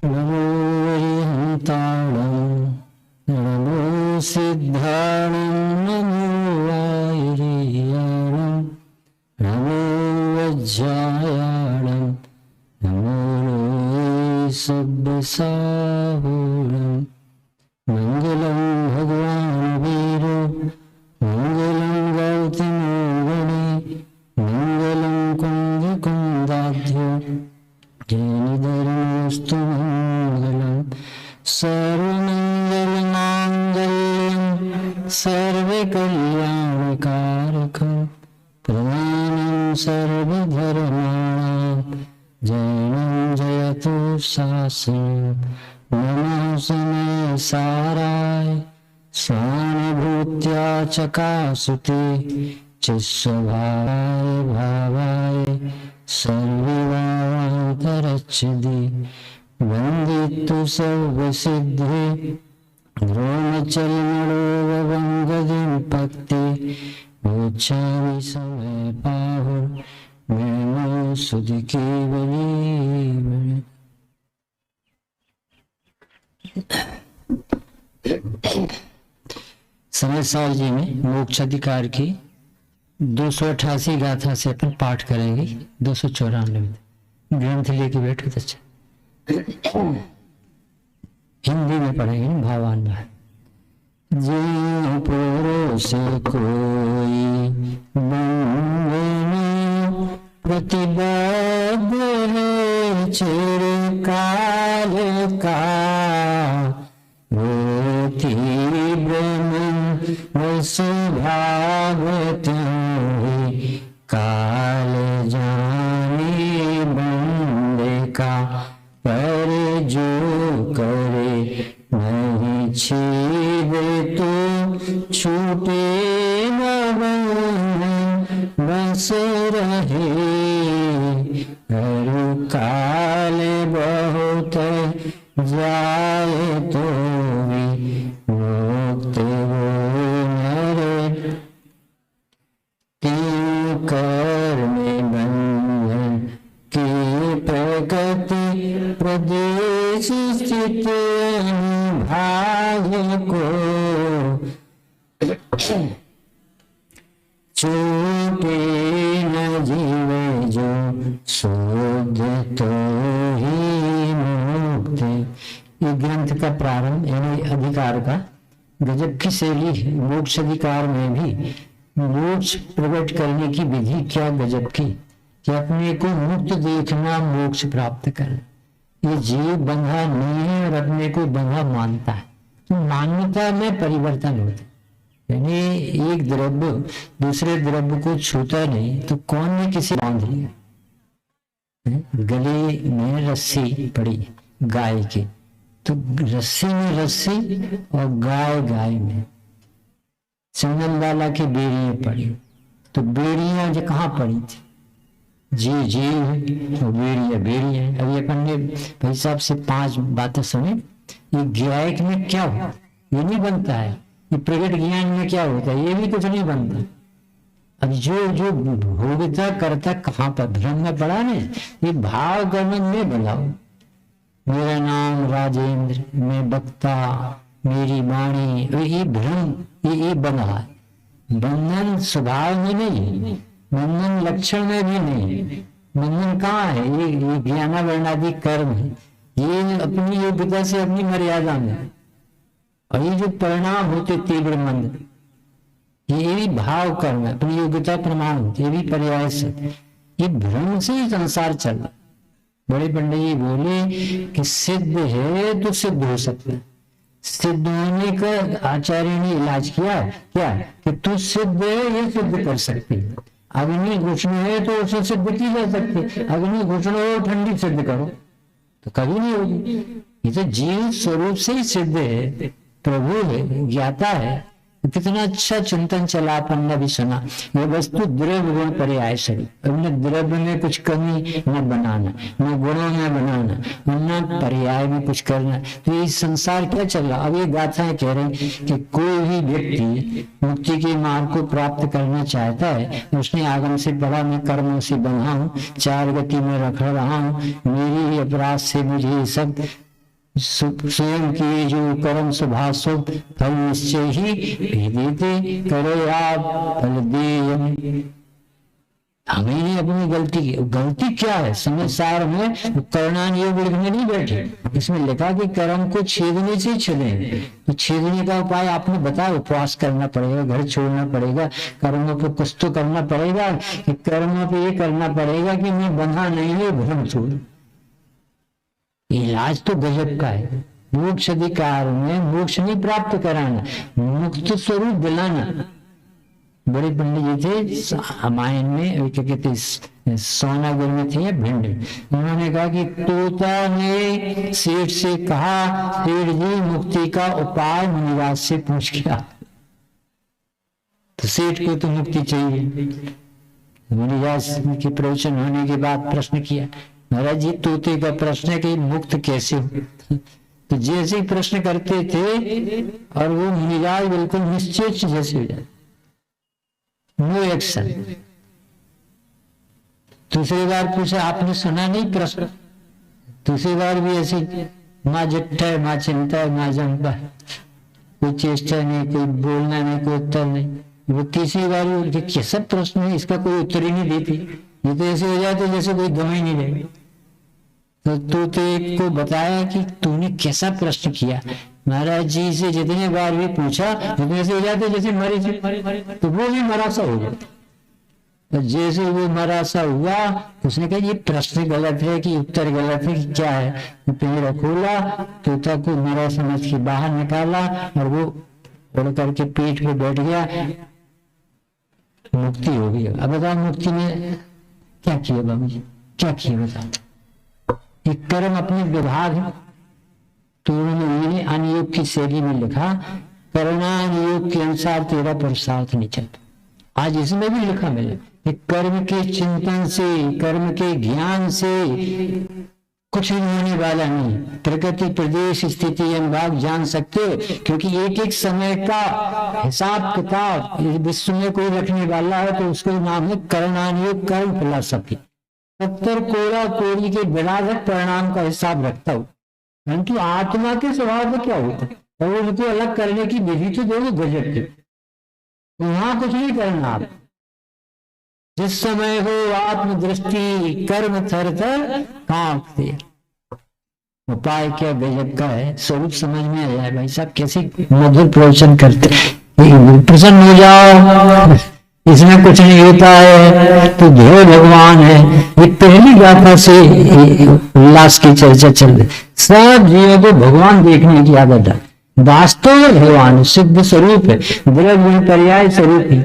नमो हरिहन्ताणं नमो सिद्धाणं नमो वायुरियाणं नमो वज्रायाणं नमो सब्बसाहूणं मङ्गलं भगवान् वीरो मङ्गलं गौतमो गणे मङ्गलं कुन्दकुन्दाध्यो जैनधर्मोऽस्तु मङ्गलं सर्वमङ्गलमाङ्गल्यं सर्वकल्याणकारकं प्रधानं सर्वधर्माणां जैनं जयतु शासनं नमः समयसाराय स्वानुभूत्या चकासुते चित्स्वभावाय भावाय सर्वभावान्तरच्छिदि वन्दितु सर्वसिद्धे द्रोणचर्मणोऽवङ्गदिं पक्ति मोक्षामि समयपाहुर्मृणो सुधिकेवली। समयसार जी में मोक्ष अधिकार की 288 गाथा से अपन पाठ करेंगे। 294 में ग्रंथ लेके बैठो तो अच्छा हिंदी में पढ़ेंगे ना भावान में। जो पुरुष से कोई प्रतिबद्ध है चिरकाल का वो तीव्र स्वभाव काल जाने बंदे का पर जो करे नहीं छीदे तो छूटे न बस रहे हर काल बहुत जाए तो भी मुक्त वो नर कर में बंधन की प्रगति प्रदेश स्थित भाग्य को छूटे न जीवे जो शोध तो ही मुक्त। ये ग्रंथ का प्रारंभ यानी अधिकार का गजब की शैली है। मोक्ष अधिकार में भी मोक्ष प्रकट करने की विधि क्या गजब की कि अपने को मुक्त देखना मोक्ष प्राप्त करना। ये जीव बंधा नहीं है और अपने को बंधा मानता है तो मान्यता में परिवर्तन होता है। यानी एक द्रव्य दूसरे द्रव्य को छूता नहीं तो कौन ने किसी बांध लिया। गले में रस्सी पड़ी गाय की तो रस्सी में रस्सी और गाय गाय में संगम वाला की बेड़ियां पड़ी तो बेड़ियां जो कहाँ पड़ी थी जी और बेड़िया बेड़िया। अभी अपन ने भाई साहब से 5 बातें सुनी। ये ज्ञान में क्या हो ये नहीं बनता है, ये प्रकट ज्ञान में क्या होता है ये भी कुछ नहीं बनता। अब जो भोगता करता कहाँ पर भ्रम में पड़ा नहीं। ये भाव कर्म में बनाओ मेरा नाम राजेंद्र मैं बक्ता मेरी वाणी ये भ्रम ये बना है। बंधन स्वभाव में नहीं, बंधन लक्षण में भी नहीं। बंधन कहाँ है ये ज्ञान वर्णादि कर्म है ये अपनी योग्यता से अपनी मर्यादा में। और ये जो परिणाम होते तीव्र मंद ये भी भाव कर्म है अपनी योग्यता प्रमाण होते ये भी पर्याय से। ये भ्रम से ही संसार चल रहा। बड़े पंडित जी बोले कि सिद्ध है तो सिद्ध हो सकता है। सिद्ध होने का आचार्य ने इलाज किया क्या कि तू सिद्ध है ये सिद्ध कर सकती है। अग्नि घुषण है तो उसे सिद्ध की जा सकती है। अग्नि घुषण हो ठंडी सिद्ध करो तो कभी नहीं होगी। ये तो जीव स्वरूप से ही सिद्ध है, प्रभु है, ज्ञाता है। कितना अच्छा चिंतन चला अपन ने भी सुना। ये वस्तु द्रव्य गुण पर्याय शरीर, न द्रव्य में कुछ कमी न बनाना न गुणों में बनाना न पर्याय में कुछ करना। तो ये संसार क्या चल रहा। अब ये गाथाएं कह रहे कि कोई भी व्यक्ति मुक्ति के मार्ग को प्राप्त करना चाहता है उसने आगम से पढ़ा मैं कर्मों से बंधा हूँ 4 गति में रख रहा हूँ मेरी ही अपराध से मुझे सब स्वयं किए जो कर्म सुभाषो फल निश्चय ही भेदेते करो आप फल दे। हमें नहीं अपनी गलती की। गलती क्या है संसार में? कर्णान योग लिखने नहीं बैठे, इसमें लिखा कि कर्म को छेदने से छेदे। तो छेदने का उपाय आपने बताया, उपवास करना पड़ेगा, घर छोड़ना पड़ेगा, कर्मों पे कुछ तो करना पड़ेगा। कि कर्मों पे ये करना पड़ेगा कि मैं बंधा नहीं है, भ्रम छोड़। इलाज तो गजब का है। मोक्ष अधिकार में मोक्ष नहीं प्राप्त कराना, मुक्त स्वरूप दिलाना। बड़े पंडित जी थे रामायण में, क्या कहते सोनागढ़ में थे भिंड, उन्होंने कहा कि तोता ने सेठ से कहा, सेठ जी मुक्ति का उपाय मुनिराज से पूछ किया। तो सेठ को तो मुक्ति चाहिए। मुनिराज के प्रवचन होने के बाद प्रश्न किया, महाराज जी तोते का प्रश्न है कि मुक्त कैसे हो? तो जैसे ही प्रश्न करते थे और वो मुनिराज बिल्कुल निश्चेष्ट जैसे हो जाते, नो एक्शन। दूसरी बार पूछा, आपने सुना नहीं प्रश्न? दूसरी बार भी ऐसी, माँ जट्टा है, माँ चिंता है, माँ जंपा, कोई चेष्टा नहीं, कोई बोलना नहीं, कोई उत्तर नहीं। वो तीसरी बार भी कैसा प्रश्न है, इसका कोई उत्तर ही नहीं देती। ये तो ऐसे हो जाते जैसे कोई दम ही नहीं रहे। तो तोते को बताया कि तूने कैसा प्रश्न किया। महाराज जी से जितने बार भी पूछा उतने से हो जाते जैसे मरे थे, तो वो भी मरा सा हो जाता। तो जैसे वो मरा सा हुआ, उसने कहा ये प्रश्न गलत है कि उत्तर गलत है कि क्या है। पेड़ खोला, तोता को मरा समझ के बाहर निकाला और वो उड़ करके पीठ पे बैठ गया, मुक्ति हो गई। अब बताओ मुक्ति में क्या किया बाबू जी, क्या किया बताओ? एक कर्म अपने विभाग है, तो उन्होंने अनुयोग की शैली में लिखा, कर्णानुयोग के अनुसार तेरा पुरुषार्थ नहीं चलता। आज इसमें भी लिखा मिले कि कर्म के चिंतन से, कर्म के ज्ञान से कुछ भी होने वाला नहीं। प्रकृति प्रदेश स्थिति अनुभाग जान सकते हो, क्योंकि एक एक समय का हिसाब किताब विश्व में कोई रखने वाला है, तो उसको नाम है कर्णानुयोग, कर्म फिलॉसफी। 70 कोड़ा कोड़ी के विराधक परिणाम का हिसाब रखता हूं, परंतु आत्मा के स्वभाव में क्या होता है, और उनको अलग करने की विधि तो दोनों गजब थे। वहां कुछ नहीं करना। आप जिस समय हो आत्मदृष्टि कर्म थर थर कांपते। उपाय क्या गजब का है, स्वरूप समझ में आ जाए। भाई साहब कैसे मधुर प्रवचन करते, प्रसन्न हो जाओ, इसमें कुछ नहीं होता है तो देव भगवान है। ये पहली गाथा से उल्लास की चर्चा चल रही। सब जीवों को भगवान देखने की आदत है। वास्तव में भगवान सिद्ध स्वरूप है, द्रव्य पर्याय स्वरूप है।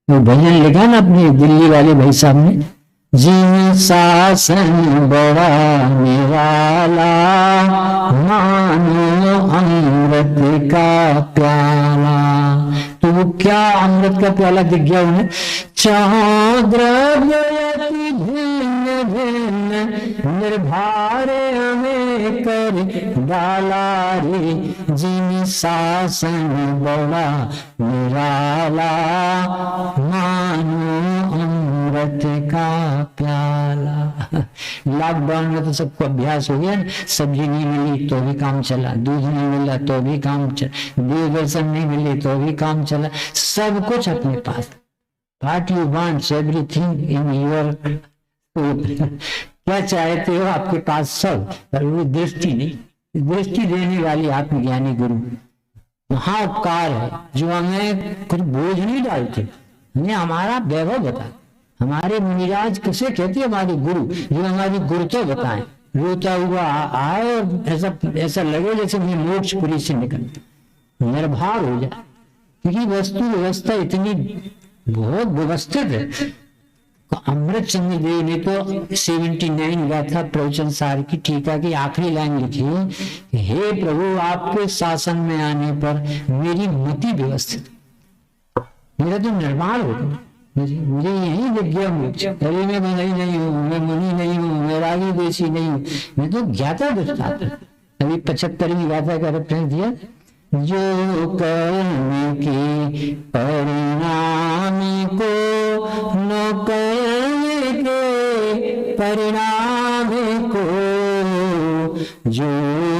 वो भजन लिखा ना अपने दिल्ली वाले भाई साहब ने, जिन शासन बड़ा निराला, मानो अमृत का प्याला। तो वो क्या अमृत का प्याला दिख गया उन्हें? चाहो द्रव्य भिन्न भिन्न, निर्भार हमें कर डाला रे। जिन शासन बड़ा निराला, मानो अमृत का प्याला। लॉकडाउन में तो सबको अभ्यास हो गया, सब्जी नहीं मिली तो भी काम चला, दूध नहीं मिला तो भी काम चला, दूरदर्शन नहीं मिली तो भी काम चला। सब कुछ अपने पास। What you want, everything in your क्या चाहते हो आपके पास सब, पर वो दृष्टि नहीं। दृष्टि देने वाली आत्मज्ञानी गुरु महाउपकार है, जो हमें कुछ बोझ नहीं डालते, हमें हमारा वैभव बता। हमारे मुनिराज किसे कहते हैं? हमारे गुरु, जो हमारी गुरुता बताएं। रोता हुआ आए और ऐसा लगे जैसे मैं मोक्षपुरी से निकल, निर्भर हो जाए। क्योंकि वस्तु व्यवस्था इतनी बहुत व्यवस्थित है। अमृत चंद्र देव ने तो 79 गाथा प्रवचन सार की टीका की आखिरी लाइन लिखी, हे प्रभु आपके शासन में आने पर मेरी मति व्यवस्थित, मेरा तो निर्माण हो गया, मुझे यही विज्ञा मोक्ष। अरे मैं बंधई नहीं हूँ, मैं मुनि नहीं हूँ, मैं रागी देशी नहीं हूँ, मैं तो ज्ञाता दृष्टा। अभी 75वीं गाथा का रेफरेंस दिया, जो कर्म के परिणाम को न कर्म के परिणाम को जो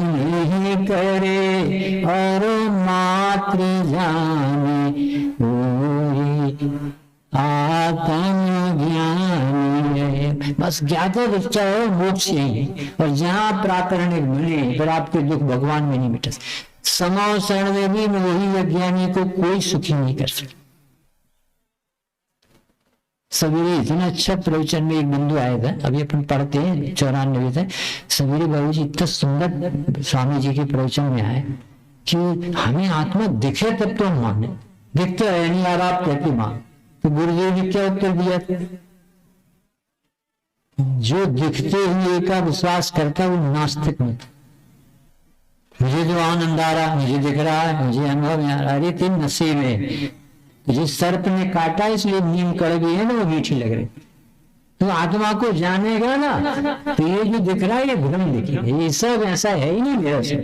नहीं करे और मात्र जाने वही आत्म ज्ञानी है। बस ज्ञाता दृष्टा है मोक्ष यही है। और जहां प्राकरणिक बने पर आपके दुख भगवान में नहीं मिटा। समाव शरण में भी वही अज्ञानी को कोई सुखी नहीं कर सकता। सवेरे इतना अच्छा प्रवचन में एक बंधु आया था, अभी अपन पढ़ते हैं 94 था। सवेरे बाबू जी इतना सुंदर स्वामी जी के प्रवचन में आए कि हमें आत्मा दिखे तब तो हम माने, दिखता है नहीं यार आप कहते मान। तो गुरुदेव ने क्या उत्तर दिया? जो दिखते हुए का विश्वास करता है वो नास्तिक मत। मुझे जो आनंद आ रहा, मुझे दिख रहा है, मुझे अनुभव में आ रहा, अरे तीन नशे में जिस सर्प ने काटा इसलिए नीम कड़वी है ना, वो मीठी लग रही। तो आत्मा को जानेगा ना तो ये जो दिख रहा है ये भ्रम दिखेगा, ये सब ऐसा है ही नहीं मेरा सब।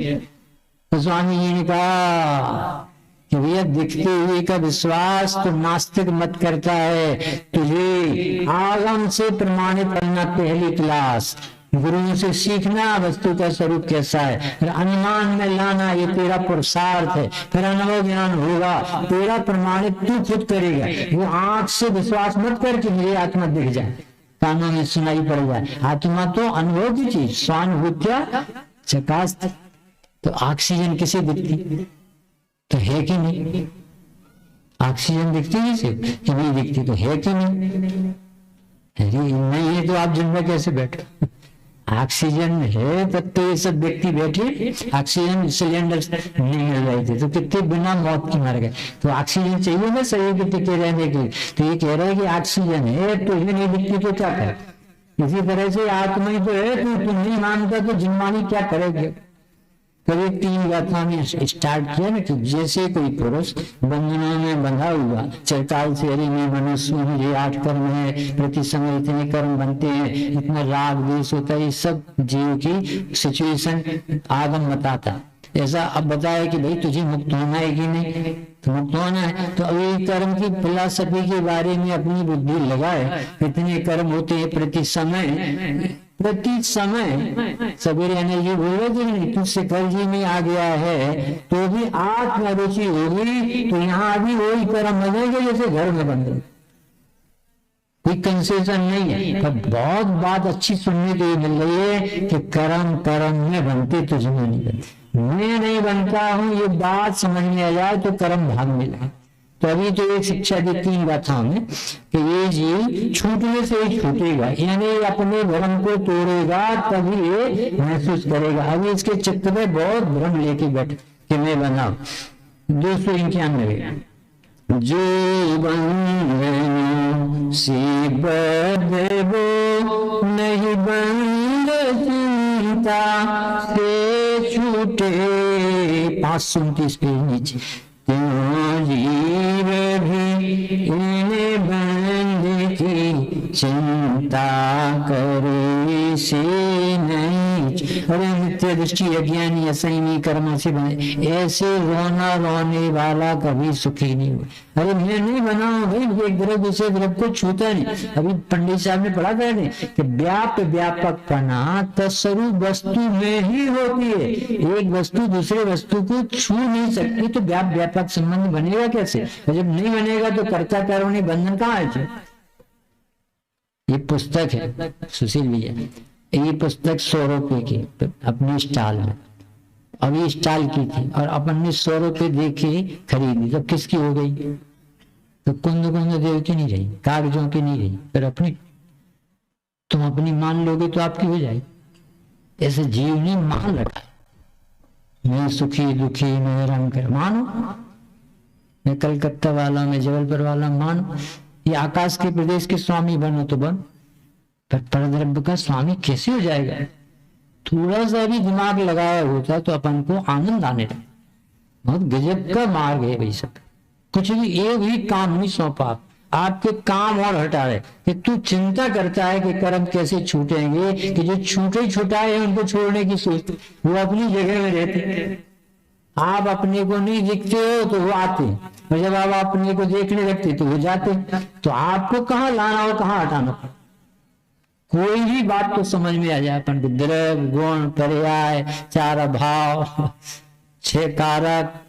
तो स्वामी जी ने कहा कि भैया दिखते हुए का विश्वास तो नास्तिक मत करता है, तुझे आगम से प्रमाणित करना पहली क्लास, गुरुओं से सीखना वस्तु का स्वरूप कैसा है, फिर अनुमान में लाना ये तेरा पुरुषार्थ है, फिर अनुभव ज्ञान होगा, तेरा प्रमाणित तू खुद करेगा। वो आंख से विश्वास मत कर कि मुझे आत्मा दिख जाए, कानों में सुनाई पड़ जाए। आत्मा तो अनुभव की चीज, स्वानुभूत्या चकास। तो ऑक्सीजन किसे दिखती? तो है कि नहीं? ऑक्सीजन दिखती किसे कि नहीं दिखती? तो है कि नहीं? अरे नहीं है तो आप जिंदा कैसे बैठे? ऑक्सीजन है तब तो ये सब व्यक्ति बैठे, ऑक्सीजन सिलेंडर नहीं मिल रहे थे तो कितने बिना मौत के मर गए। तो ऑक्सीजन चाहिए ना शरीर के टिके रहने के लिए। तो ये कह रहा है कि ऑक्सीजन है तो ये नहीं दिखती तो क्या करे? इसी तरह से आत्मा ही तो है, तो नहीं मानता तो जिम्मानी क्या करेगा? कभी 3 गाथा में स्टार्ट किया ना कि जैसे कोई पुरुष बंधनों में बंधा हुआ चिरकाल से, अरे मैं मनुष्य हूँ, मुझे 8 कर्म है, प्रति समय इतने कर्म बनते हैं, इतना राग द्वेष होता है, ये सब जीव की सिचुएशन आगम बताता है। ऐसा अब बताया कि भाई तुझे मुक्त होना है कि नहीं? तो मुक्त होना है तो अभी कर्म की फिलॉसफी के बारे में अपनी बुद्धि लगाए। इतने कर्म होते हैं प्रति समय, प्रति समय सवेरे एनर्जी बोल रहे थे नहीं, तुझसे कर्जी में आ गया है तो भी आत्म रुचि होगी तो यहाँ भी वही कर्म बनेंगे जैसे घर में बन गए, कोई कंसेशन नहीं है। पर बहुत बात अच्छी सुनने को मिल रही है कि कर्म कर्म में बनते तुझमें नहीं बनते, मैं नहीं बनता हूं, ये बात समझ में आ जाए तो कर्म भाग में लगे। तो अभी तो एक शिक्षा दी 3 गाथाओं में कि ये जीव छूटने से ही छूटेगा, यानी अपने भ्रम को तोड़ेगा तभी ये महसूस करेगा। अभी इसके चित्त में बहुत भ्रम लेके बैठे कि मैं बनाऊ। 291 जो बंधन से बंधो नहीं बंध चिंता से छूटे, 529 पेज नीचे, क्यों जीव भी इन्हें बंध की चिंता करे से नहीं। अरे नित्य दृष्टि अज्ञानी असैनी कर्म से बने, ऐसे रोना रोने वाला कभी सुखी नहीं हुआ। अरे मैं नहीं बना हूं भाई, एक द्रव्य दूसरे द्रव्य को छूता नहीं। अभी पंडित साहब ने पढ़ा था कि व्याप व्यापक पना तस्वरूप वस्तु में ही होती है, एक वस्तु दूसरे वस्तु को छू नहीं सकती, तो व्याप व्यापक संबंध बनेगा कैसे? जब नहीं बनेगा तो कर्ता कर्मणि बंधन कहाँ है? ये पुस्तक है सुशील भैया, ये पुस्तक 100 रुपए की अपने स्टॉल में, अभी स्टॉल की थी और अपन ने 100 रुपए दे के खरीदी, तो किसकी हो गई? तो कुंद कुंद देव की नहीं रही, कागजों की नहीं रही, फिर अपनी तुम अपनी मान लोगे तो आपकी हो जाएगी। ऐसे जीव ने मान रखा, मैं सुखी दुखी मैं रंग कर मानो, मैं कलकत्ता वाला मैं जबलपुर वाला मानो, ये आकाश के प्रदेश के स्वामी बनो तो बन, पर परद्रव्य का स्वामी कैसे हो जाएगा? थोड़ा सा भी दिमाग लगाया होता तो अपन को आनंद आने लगे। बहुत गजब का मार्ग है भाई सब, कुछ भी एक भी काम नहीं सौंपा, आपके काम और हटा रहे कि तू चिंता करता है कि कर्म कैसे छूटेंगे, कि जो छूटे छुटाए हैं उनको छोड़ने की सोचते, वो अपनी जगह में रहते। आप अपने को नहीं दिखते हो तो वो आते, और जब आप अपने को देखने लगते तो वो जाते। तो आपको कहाँ लाना और कहाँ हटाना पड़ा? कोई भी बात तो समझ में आ जाए अपन को, द्रव्य गुण पर्याय चार अभाव 6 कारक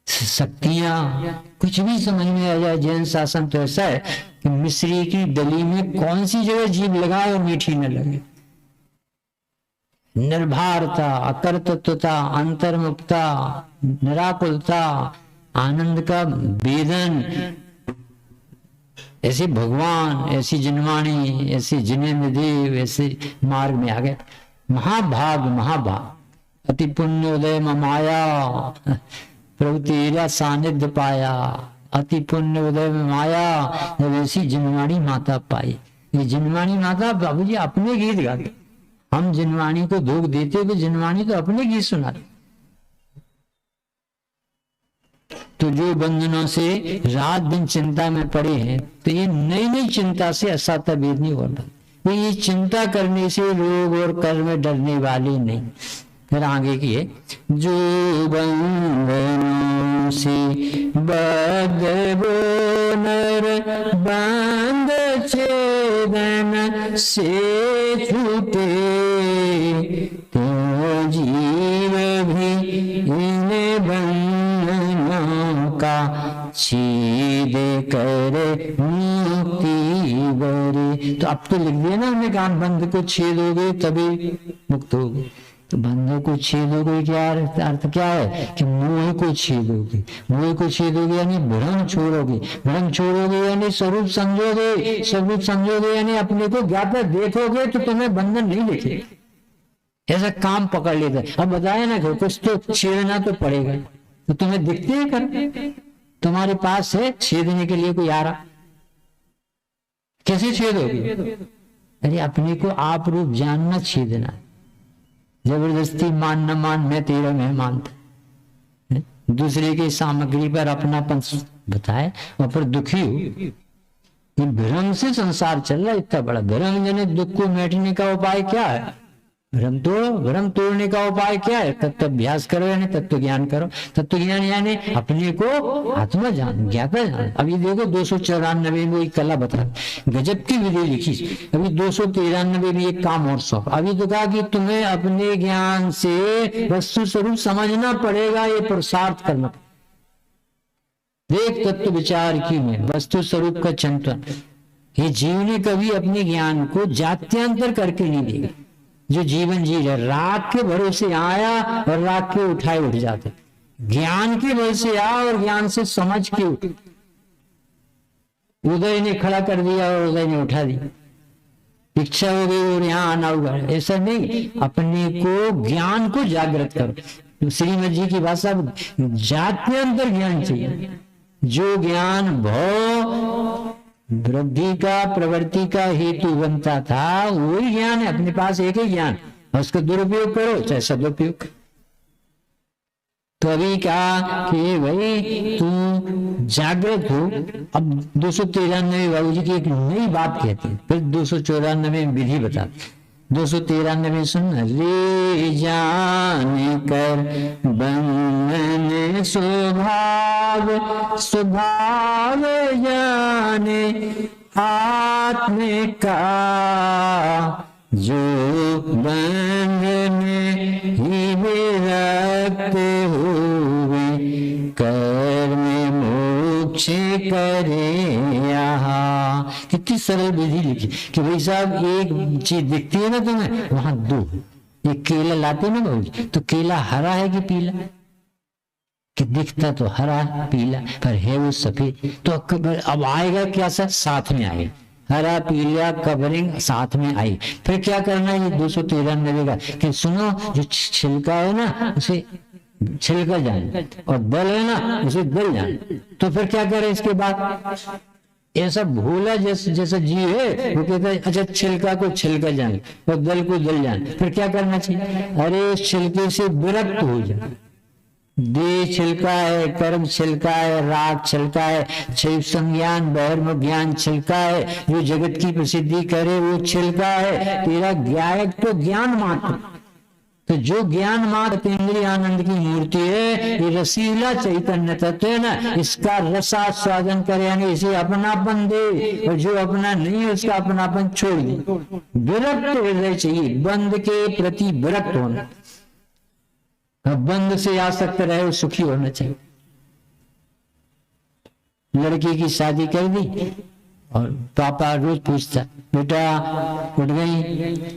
शक्तियां कुछ भी समझ में आ जाए। जैन शासन तो ऐसा है कि मिश्री की दली में कौन सी जगह जीभ लगाए और मीठी न लगे। निर्भरता, अकर्तृत्वता, अंतर्मुक्ता, निराकुलता, आनंद का वेदन, ऐसे भगवान, ऐसी जिनवाणी, ऐसे जिनेन्द्र देव, ऐसे मार्ग में आ गए। महाभाग अति पुण्य उदय माया, प्रभु तेरा सानिध्य पाया, अति पुण्य उदय में माया, जब ऐसी जिनवाणी माता पाई। ये जिनवाणी माता बाबूजी अपने गीत गाते, हम जिनवाणी को दुख देते तो जिनवाणी तो अपने गीत सुनाते। तो जो बंधनों से रात दिन चिंता में पड़े हैं, तो ये नई नई चिंता से असाता भेद नहीं होता। तो ये चिंता करने से रोग और कर्म में डरने वाली नहीं। फिर आगे की है, जो बंधनों से बद्ध वो नर बंध छेदन से छूटे, तो जीव भी इन बंधनों का छेद कर मुक्ति बरे। तो अब तो लिख दिया ना हमने, कान बंध को छेदोगे तभी मुक्त होगे। तो बंधों को छेदोगे क्या अर्थ क्या है कि मोह को छेदोगे। मोह को छेदोगे यानी भ्रम छोड़ोगे, भ्रम छोड़ोगे यानी स्वरूप समझोगे, स्वरूप समझोगे यानी अपने को ज्ञाता देखोगे, तो तुम्हें बंधन नहीं दिखे। ऐसा काम पकड़ लेता है। अब बताया ना कि कुछ तो छेदना तो पड़ेगा, तो तुम्हें दिखते ही कर, तुम्हारे पास है छेदने के लिए कोई आ रहा, कैसे छेदोगे? अरे अपने को आप रूप जानना छेदना, जबरदस्ती मान न मान मैं तेरा मेहमान था, दूसरे की सामग्री पर अपनापन बताए और फिर दुखी हो। भ्रम से संसार चल रहा है, इतना बड़ा भ्रम जनित दुख को मिटने का उपाय क्या है? भ्रम तोड़ने का उपाय क्या है? तत्व अभ्यास करो यानी तत्व ज्ञान करो। तत्व ज्ञान यानी अपने को आत्मा जान, ज्ञाता जान। अभी देखो 294 में एक कला बता, गजब की विधि लिखी। अभी 293 में एक काम और सौ। अभी तो कहा कि तुम्हें अपने ज्ञान से वस्तु स्वरूप समझना पड़ेगा, ये पुरुषार्थ करना। देख तत्व विचार की में वस्तु स्वरूप का चिंतन, ये जीव ने कभी अपने ज्ञान को जात्यांतर करके नहीं देगा। जो जीवन जी रहा, राग के भरोसे आया और राग के उठाए उठ जाते, ज्ञान के भरोसे आया और ज्ञान से समझ के उठ। उदय ने खड़ा कर दिया और उदय ने उठा दिया, इच्छा हो गई और यहाँ आना होगा, ऐसा नहीं। अपने को ज्ञान को जागृत करो। श्रीमद जी की भाषा जात्यंतर ज्ञान चाहिए। जो ज्ञान भव वृद्धि का प्रवृत्ति का हेतु बनता था, वही ज्ञान है। अपने पास एक ही ज्ञान, उसका दुरुपयोग करो चाहे सदुपयोग। तो अभी क्या कि भाई तू जागृत हो। अब 293 बाबू जी की एक नई बात कहते हैं, फिर 294 में विधि बताते। 293 सुन, रे जान कर बंधन स्वभाव, स्वभाव जाने आत्म का, जो बंधन ही विरक्त हुए कर्म मोक्ष करे यहाँ। कितनी सरल विधि लिखी कि भाई साहब एक चीज दिखती है ना तुम्हें, वहां दो। एक केला लाते ना भाई, तो केला हरा है कि पीला? कि दिखता तो हरा पीला पर है वो सफेद। तो अब आएगा क्या सर? साथ में आएगा, हरा पीला कवरिंग साथ में आई। फिर क्या करना है? ये 293 का कि सुनो, जो छिलका है ना उसे छिलका जाने, और दल है ना उसे दल जाने। तो फिर क्या करें इसके बाद? ऐसा भूला जैसा जीव है, वो कहता है अच्छा छिलका को छिलका जाने और दल को दल जाने। फिर क्या करना चाहिए? अरे छिलके से विरक्त हो जाए। देह छिलका है, कर्म छिलका है, राग छिलका है, शिव संज्ञान बहिर्मुख ज्ञान छिलका है, जो जगत की प्रसिद्धि करे वो छिलका है। तेरा ज्ञायक तो ज्ञान मात्र, तो जो ज्ञान मात्र इंद्रिय आनंद की मूर्ति है, ये रसीला चैतन्य तत्व है ना, इसका रसास्वादन करेंगे, इसे अपनापन दे, और जो अपना नहीं है उसका अपनापन छोड़ दे। विरक्त हृदय चाहिए, बंद के प्रति विरक्त होना, बंद से आसक्त रहे वो सुखी होना चाहिए। लड़की की शादी कर दी और पापा रोज पूछता, बेटा उठ गई,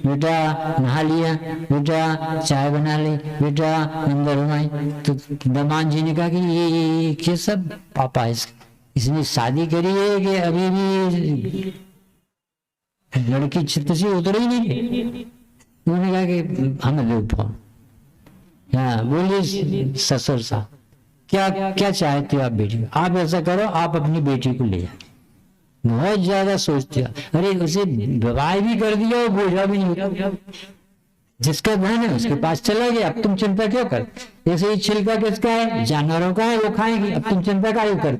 बेटा नहा लिया, बेटा चाय बना ली, बेटा अंदर हुई। तो दामाद जी ने कहा कि ये सब पापा इसने शादी करी है कि अभी भी लड़की चित्त से उतर ही नहीं। उन्होंने कहा कि हमें लो फोन। हाँ बोलिए ससुर साहब, क्या क्या चाहते हो आप बेटी को? आप ऐसा करो, आप अपनी बेटी को ले जाओ। बहुत ज्यादा सोचते हो, अरे उसे विवाह भी कर दिया और बोझा भी नहीं होता, जिसका धन है उसके पास चला गया, अब तुम चिंता क्यों कर? जैसे ये छिलका किसका है? जानवरों का है, वो खाएंगे, अब तुम चिंता क्यों कर?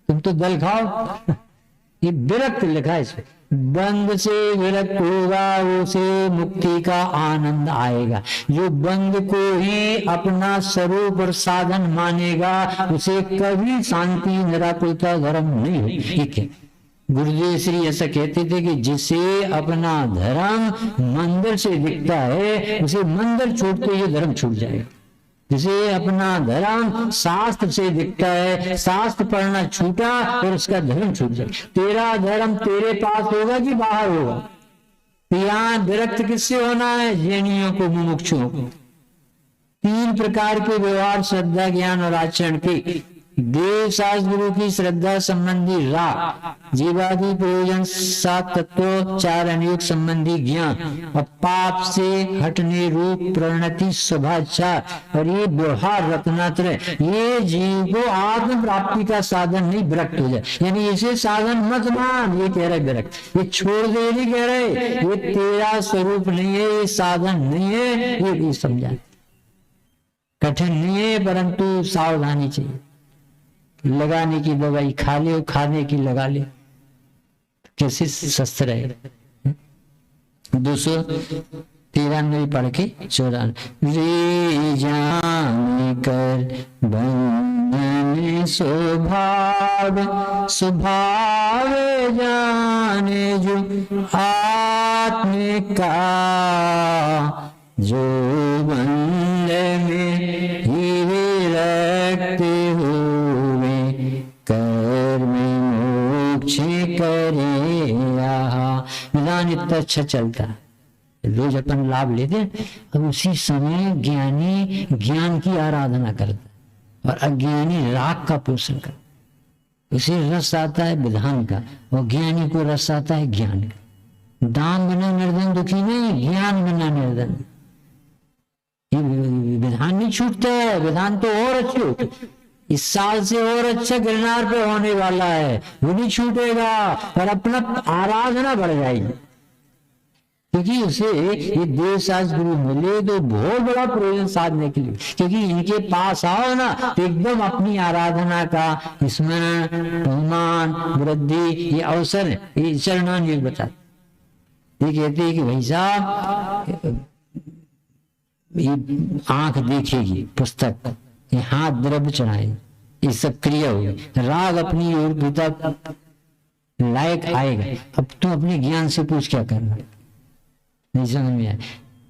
तुम तो दल खाओ। ये विरक्त लिखा है इसमें, बंद से विरक्त होगा उसे मुक्ति का आनंद आएगा। जो बंद को ही अपना स्वरूप और साधन मानेगा उसे कभी शांति निराकुलता धर्म नहीं होगी। ठीक है, गुरुदेव श्री ऐसा कहते थे कि जिसे अपना धर्म मंदिर से दिखता है उसे मंदिर छोड़ते ही धर्म छूट जाएगा। जिसे अपना धर्म शास्त्र से दिखता है, शास्त्र पढ़ना छूटा और उसका धर्म छूट जाए। तेरा धर्म तेरे पास होगा कि बाहर होगा? यहाँ विरक्त किससे होना है? जैनियों को, मुमुक्षुओं को। 3 प्रकार के व्यवहार, श्रद्धा, ज्ञान और आचरण के। देव शास्त्र गुरु की श्रद्धा संबंधी राग, जीवादि प्रयोजन 7 तत्व, 4 अनुयोग संबंधी ज्ञान, और पाप से हटने रूप प्रणति शुभाचार, और ये व्यवहार रत्नात्रय, ये जीव को आत्म प्राप्ति का साधन नहीं, विरक्त हो जाए। यानी इसे साधन मत मान, ये कह रहे विरक्त। ये छोड़ दे नहीं कह रहे, ये तेरा स्वरूप नहीं है, ये साधन नहीं है, ये समझा। कठिन नहीं है परंतु सावधानी चाहिए। लगाने की दवाई खा ले, खाने की लगा ले, कैसे स्वस्थ रहे। 293 पढ़ के 94। रे जाने कर बंधन स्वभाव, स्वभाव जाने जो आत्म का, जो बंध में ही विरक्त हुए कर्म मोक्ष करे। विधान इतना अच्छा चलता है, रोज अपन लाभ लेते हैं। अब उसी समय ज्ञानी ज्ञान की आराधना करता और अज्ञानी राग का पोषण करता। उसे रस आता है विधान का और ज्ञानी को रस आता है ज्ञान का। दाम बना निर्धन दुखी नहीं, ज्ञान बना निर्धन। ये विधान नहीं छूटता है, विधान तो और अच्छे होते। इस साल से और अच्छा गिरनार पे होने वाला है, वो नहीं छूटेगा, और अपना आराधना बढ़ जाएगी। क्योंकि उसे ये देव शास्त्र गुरु मिले तो बहुत बड़ा प्रयोजन साधने के लिए। क्योंकि इनके पास आओ ना तो एकदम अपनी आराधना का स्मरण, बहुमान, वृद्धि, ये अवसर है। ये चरणान योग बताते, ये कहते हैं कि भाई साहब ये आंख देखेगी पुस्तक, ये हाथ द्रव्य चढ़ाए, ये सब क्रिया होगी, राग अपनी ओर पिता लायक आएगा। अब तुम अपने ज्ञान से पूछ क्या करना, नहीं समझ में आए।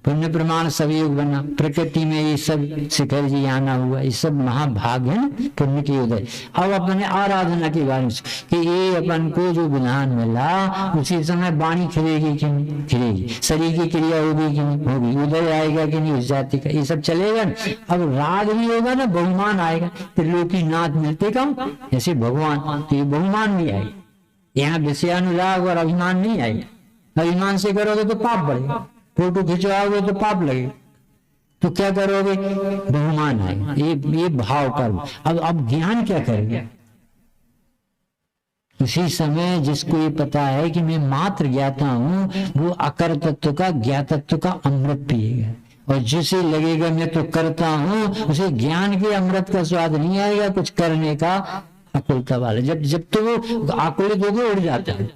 पुण्य प्रमाण सब योग बना, प्रकृति में ये सब शिखर जी आना हुआ, ये सब महाभाग है ना पुण्य के उदय। अब अपने आराधना के बारे में कि ये अपन को जो विधान मिला उसी समय वाणी खिलेगी कि नहीं खिलेगी, शरीर की क्रिया होगी कि नहीं होगी, उदय आएगा कि नहीं उस जाति का, ये सब चलेगा ना। अब राग भी होगा ना, बहुमान आएगा। त्रिलोकी नाथ मिलते कम, जैसे भगवान, तो ये बहुमान नहीं आएगा। यहाँ विषयानुराग और अभिमान नहीं आएगा। अभिमान से करोगे तो पाप बढ़ेगा, फोटो खिंचवाओगे तो पाप लगेगा, तो क्या करोगे? बहुमान आएगा। ये भाव कर्म। अब ज्ञान क्या करेगा? उसी समय जिसको ये पता है कि मैं मात्र ज्ञाता हूं, वो अकर तत्व का ज्ञातत्व का अमृत पिएगा। और जिसे लगेगा मैं तो करता हूं, उसे ज्ञान के अमृत का स्वाद नहीं आएगा, कुछ करने का आकुलता वाला। जब तो वो आकुलित होकर उड़ जाता है,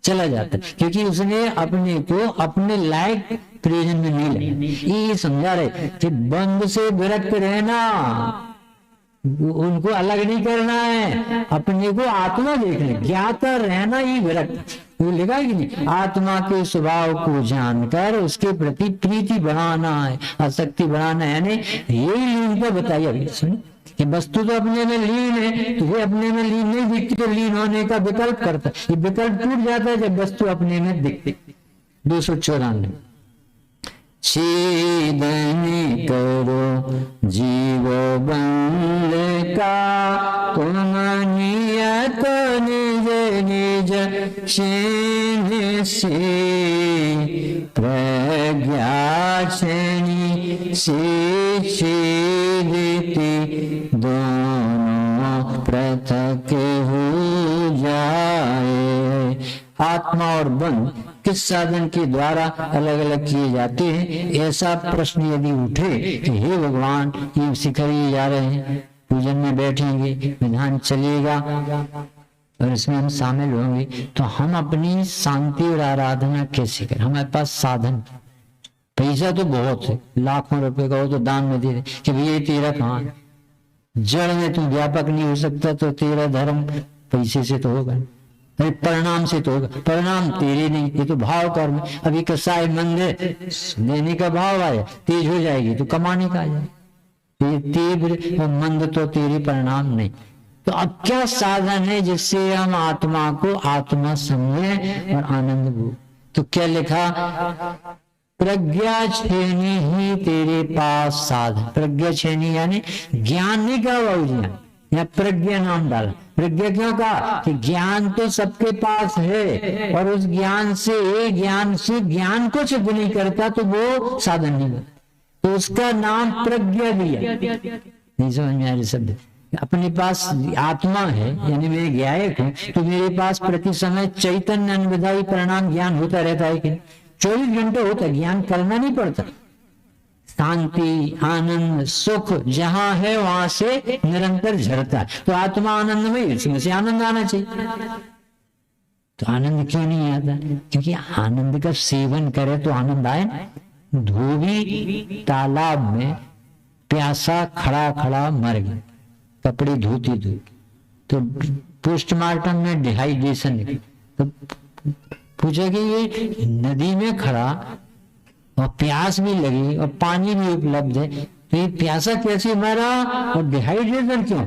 चला जाता है, क्योंकि उसने अपने को अपने लायक प्रयोजन में नहीं लगना। ये समझा रहे कि बंध से विरक्त रहना, उनको अलग नहीं करना है, अपने को आत्मा देखना, ज्ञाता रहना ही विरक्त। वो लिखा कि नहीं, आत्मा के स्वभाव को जानकर उसके प्रति प्रीति बढ़ाना है, आसक्ति बढ़ाना है, यानी यही लीनता बताई अभी सुनिए कि वस्तु तो अपने में लीन है, तो ये अपने में लीन नहीं दिखती तो लीन होने का विकल्प करता है। ये विकल्प टूट जाता है जब वस्तु अपने में दिखती। 294 छेदन करो जीव बंद का, तुम नियत निज निज से प्रज्ञा छेनी से छेदती, दोनों पृथक हो जाए। आत्मा और बंध किस साधन के द्वारा अलग अलग किए जाते हैं, ऐसा प्रश्न यदि उठे कि हे भगवान ये शिखर ही जा रहे हैं, पूजन में बैठेंगे, विधान चलेगा और इसमें हम शामिल होंगे, तो हम अपनी शांति और आराधना कैसे करें? हमारे पास साधन, पैसा तो बहुत है, लाखों रुपए का हो तो दान में दे दे कि भैया तेरा कहाँ, जड़ में तू व्यापक नहीं हो सकता तो तेरा धर्म पैसे से तो होगा, अरे परिणाम से तो होगा, परिणाम तेरे नहीं, ये तो भाव कर्म। अभी कसाई मंद है, देने का भाव आया, तेज हो जाएगी तो कमाने का आ जाए, ये तीव्र और मंद तो तेरे परिणाम नहीं। तो अब क्या साधन है जिससे हम आत्मा को आत्मा समझे और आनंद भो? तो क्या लिखा, प्रज्ञा छेनी ही तेरे पास साधन। प्रज्ञा छेनी यानी ज्ञान नहीं कहा बाबूजी, या प्रज्ञा नाम डाला। प्रज्ञा क्यों कहा कि ज्ञान तो सबके पास है और उस ज्ञान से ज्ञान को सिद्ध नहीं करता तो वो साधन नहीं है, तो उसका नाम प्रज्ञा दिया। नहीं समझ में आ रही शब्द? अपने पास आत्मा है यानी मैं ज्ञायक हूं, तो मेरे पास प्रति समय चैतन्य अनविधायी परिणाम ज्ञान होता रहता है कि 24 घंटे होता है, ज्ञान करना नहीं पड़ता। शांति आनंद सुख जहां है वहां से निरंतर झरता है। तो आत्मा आनंदमय, इसमें से आनंद आना चाहिए। तो आनंद क्यों नहीं आता? क्योंकि आनंद का सेवन करे तो आनंद आए। धोबी तालाब में प्यासा खड़ा खड़ा मर गया, कपड़े धोती धोती, तो पोस्टमार्टम में डिहाइड्रेशन निकली। तो पूछा कि ये नदी में खड़ा और प्यास भी लगी और पानी भी उपलब्ध है, तो ये प्यासा कैसे मरा और डिहाइड्रेशन क्यों?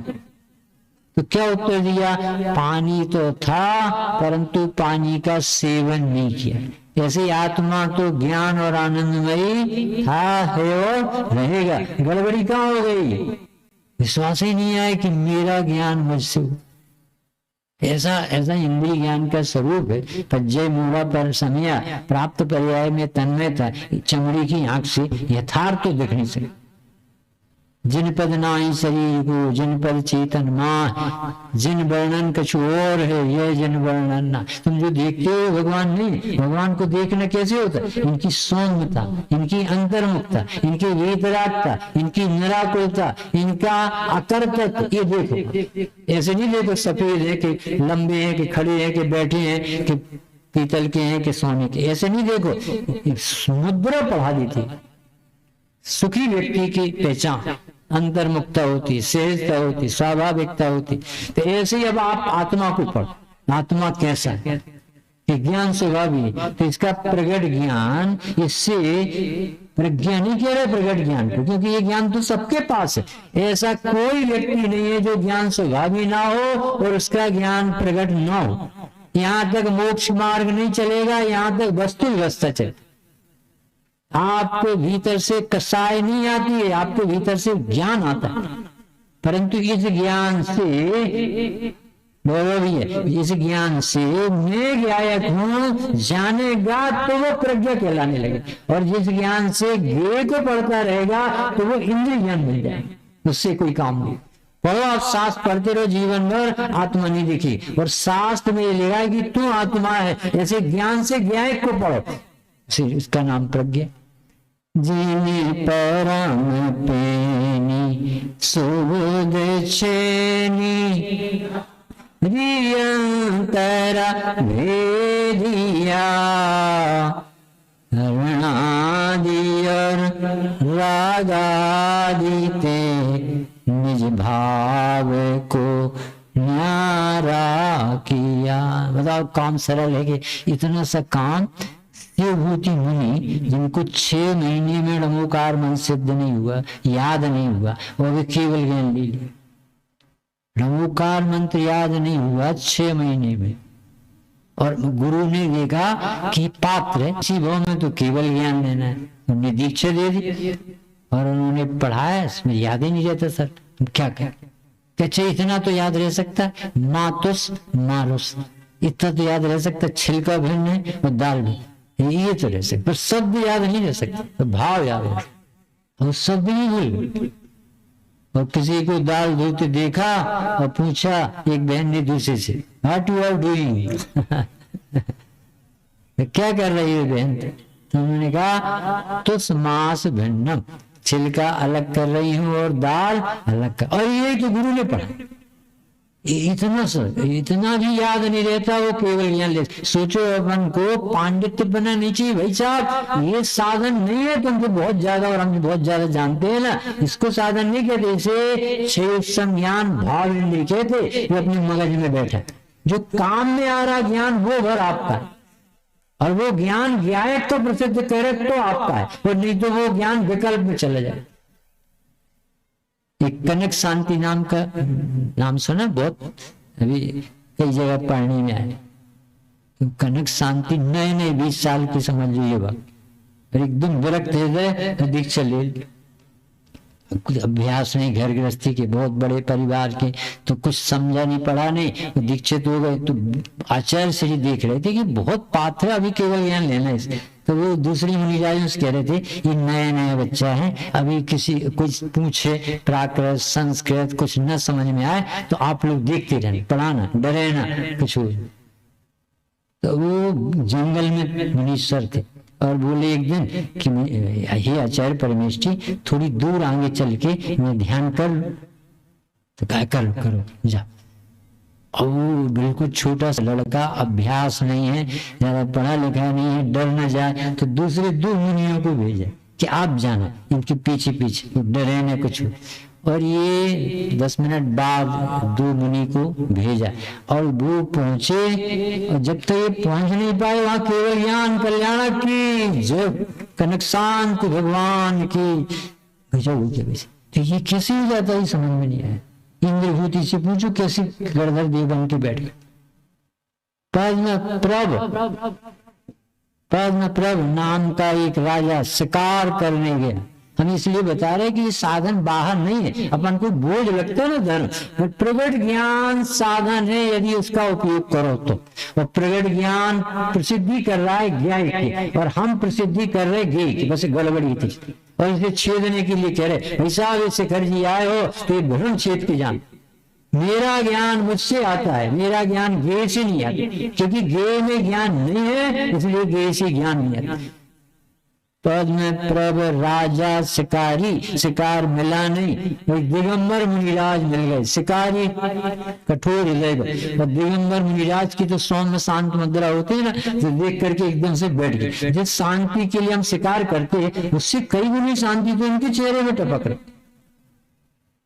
तो क्या उत्तर दिया, पानी तो था परंतु पानी का सेवन नहीं किया। ऐसे आत्मा तो ज्ञान और आनंदमयी था, है और रहेगा। गड़बड़ी कहाँ हो गई? विश्वास ही नहीं आया कि मेरा ज्ञान मुझसे हो। ऐसा इंद्रिय ज्ञान का स्वरूप है। पज्जय मूढ़ा पर समया प्राप्त पर्याय में तन्मयता, चमड़ी की आंख से यथार्थ तो दिख नहीं सकता। जिन पद नाई शरीर को, जिन पद चेतन माँ, जिन वर्णन कछु और है, यह जिन वर्णन ना। तुम जो देखते हो भगवान नहीं, भगवान को देखना कैसे होता है? इनकी सौम्यता, इनकी अंतर्मुखता, इनकी वेतरागता, इनकी निराकुलता, इनका अकर्तृत्व, ये देखो। ऐसे नहीं देखो सफेद है कि लंबे हैं कि खड़े हैं कि बैठे हैं कि पीतल के हैं कि सोने के, ऐसे नहीं देखो। मुद्रा पढ़ा देती सुखी व्यक्ति की पहचान, अंतर्मुखता होती, सहजता होती, स्वाभाविकता होती। तो ऐसे ही अब आप आत्मा को पढ़ो। आत्मा कैसा है? ज्ञान स्वभावी, तो इसका प्रगट ज्ञान, इससे प्रज्ञा नहीं कह रहे प्रगट ज्ञान को, क्योंकि ये ज्ञान तो सबके पास है। ऐसा कोई व्यक्ति नहीं है जो ज्ञान स्वभावी ना हो और उसका ज्ञान प्रगट ना हो। यहाँ तक मोक्ष मार्ग नहीं चलेगा, यहाँ तक वस्तु व्यवस्था चले। आपको भीतर से कसाई नहीं आती है, आपको भीतर से ज्ञान आता है। परंतु इस ज्ञान से भी है, इस ज्ञान से मैं ज्ञायक हूं जानेगा तो वो प्रज्ञा कहलाने लगे, और जिस ज्ञान से ज्ञेय को पढ़ता रहेगा तो वो इंद्रिय ज्ञान बन जाएगा। उससे कोई काम नहीं। पढ़ो, आप शास्त्र पढ़ते रहो जीवन भर, आत्मा नहीं दिखी, और शास्त्र में लिखा है कि तू आत्मा है। ऐसे ज्ञान से ज्ञायक को पढ़ो, इसका नाम प्रज्ञा। जिने परम पेनी सुबुद छेनी, रियंतरा भेदिया, लगा दीते निज भाव को न्यारा किया। बताओ काम सरल है कि इतना सा काम शिवभूति मुनि जिनको 6 महीने में नमोकार मन सिद्ध नहीं हुआ, याद नहीं हुआ, वो भी केवल ज्ञान ले लिया। नमोकार मंत्र याद नहीं हुआ 6 महीने में, और गुरु ने देखा कि पात्र है इसी भाव में तो केवल ज्ञान लेना है, उन्हें दीक्षा दे दी और उन्होंने पढ़ाया। इसमें याद ही नहीं रहता सर, क्या क्या इतना तो याद रह सकता है, मातुस मारुस इतना तो याद रह सकता, छिलका भिन्न है और दाल भी, ये तो रह सकता, पर शब्द याद नहीं रह सकता, तो भाव याद है और शब्द नहीं भूल। और किसी को दाल धोते देखा और पूछा एक बहन ने दूसरे से, व्हाट यू आर डूइंग, क्या कर रही है बहन, तो उन्होंने कहा तुस मांस भिन्नम, छिलका अलग कर रही हूं और दाल अलग कर, और ये तो गुरु ने पढ़ा। इतना भी याद नहीं रहता, वो केवल ज्ञान ले। सोचो अपन को पांडित्य बना नहीं चाहिए भाई साहब, ये साधन नहीं है तुमको बहुत ज्यादा, और हम बहुत ज्यादा जानते हैं ना, इसको साधन नहीं कहते, इसे 6 संज्ञान भाव नहीं कहते, ये अपने मगज में बैठा। जो काम में आ रहा ज्ञान वो भर आपका है, और वो ज्ञान ज्ञायक तो प्रसिद्ध करक तो आपका है, और नहीं तो वो ज्ञान विकल्प में चला जाए। एक कनक शांति नाम का नाम सुना, बहुत अभी कई जगह पढ़ने में आए। तो कनक शांति नए 20 साल की समझ लीजिए बात, और एकदम विरक्त हृदय दीक्षा ले ली। कुछ अभ्यास नहीं, घर गृहस्थी के बहुत बड़े परिवार के, तो कुछ समझा नहीं पढ़ा नहीं, तो दीक्षित हो गए। तो आचार्य श्री देख रहे थे कि बहुत पात्र अभी केवल ज्ञान लेना है इससे, तो वो दूसरी मुनिराज कह रहे थे ये नया बच्चा है, अभी किसी कुछ पूछे प्राकृत संस्कृत कुछ न समझ में आए तो आप लोग देखते रहना, पढ़ाना, डरे ना कुछ हो। तो वो जंगल में मुनीश्वर थे और बोले एक दिन कि हे आचार्य परमेश जी, थोड़ी दूर आगे चल के मैं ध्यान कर, तो क्या करो जा। और बिल्कुल छोटा सा लड़का, अभ्यास नहीं है, ज्यादा पढ़ा लिखा नहीं है, डर न जाए, तो दूसरे 2 मुनियों को भेजा कि आप जाना इनके पीछे पीछे, डरे न कुछ। और ये 10 मिनट बाद 2 मुनि को भेजा और वो पहुंचे, और जब तक ये पहुंच नहीं पाए वहां केवल ज्ञान कल्याण की जय, कनक शांति भगवान की। तो ये कैसे हो जाता है समझ में नहीं आया। इंद्रभूति से पूछो कैसे गणधर देव बन के बैठे। पद्मप्रभ नाम का एक राजा शिकार करने गया। हम इसलिए बता रहे कि ये साधन बाहर नहीं है, अपन को बोझ लगता है ना धर्म, पर प्रगट ज्ञान साधन है यदि उसका उपयोग करो तो। और प्रगट ज्ञान प्रसिद्धि कर रहा है ज्ञान की, और हम प्रसिद्धि कर रहे ज्ञ की, बस गड़बड़ी थी। और इसे छेदने के लिए कह रहे भाई साहब शिखर जी आए हो तो ये भ्रम छेद के जान, मेरा ज्ञान मुझसे आता है, मेरा ज्ञान ज्ञ से नहीं आता, क्योंकि ज्ञ में ज्ञान नहीं है इसलिए ज्ञ से ज्ञान नहीं आता। पद्मप्रभ राजा शिकारी, शिकार मिला नहीं, एक दिगंबर मुनिराज मिल गए। शिकारी कठोर हृदय, और दिगंबर मुनिराज की तो सौम्य शांत मुद्रा होती है ना, तो देख करके एकदम से बैठ गए। जिस शांति के लिए हम शिकार करते हैं उससे कई गुनी शांति तो इनके चेहरे में टपक रहे।